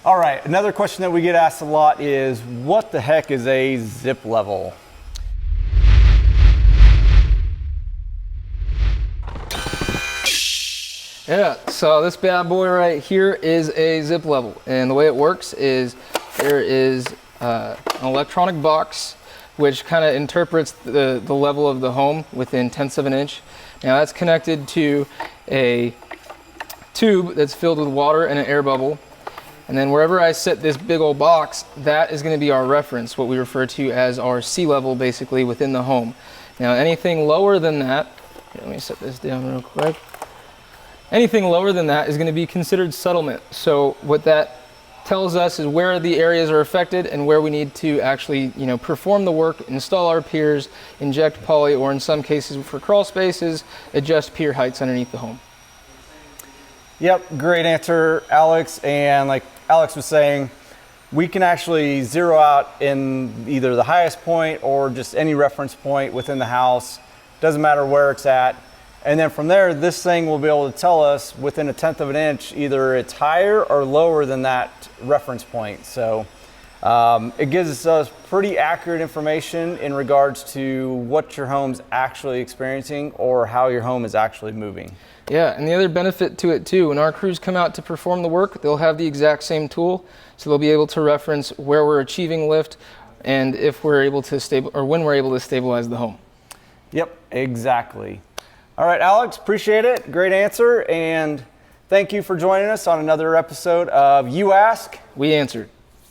All right, another question that we get asked a lot is, what the heck is a zip level? Yeah, so this bad boy right here is a zip level, and the way it works is there is an electronic box which kind of interprets the level of the home within tenths of an inch. Now that's connected to a tube that's filled with water and an air bubble, and then wherever I set this big old box, that is going to be our reference, what we refer to as our sea level basically within the home. Now anything lower than that, here, let me set this down real quick. Anything lower than that is going to be considered settlement. So what that tells us is where the areas are affected and where we need to actually, perform the work, install our piers, inject poly, or in some cases for crawl spaces, adjust pier heights underneath the home. Yep, great answer, Alex. And like Alex was saying, we can actually zero out in either the highest point or just any reference point within the house. Doesn't matter where it's at. And then from there, this thing will be able to tell us within a tenth of an inch, either it's higher or lower than that reference point. So it gives us pretty accurate information in regards to what your home's actually experiencing or how your home is actually moving. Yeah, and the other benefit to it too, when our crews come out to perform the work, they'll have the exact same tool, so they'll be able to reference where we're achieving lift and if we're able to when we're able to stabilize the home. Yep, exactly. All right, Alex, appreciate it. Great answer, and thank you for joining us on another episode of You Ask, We Answered.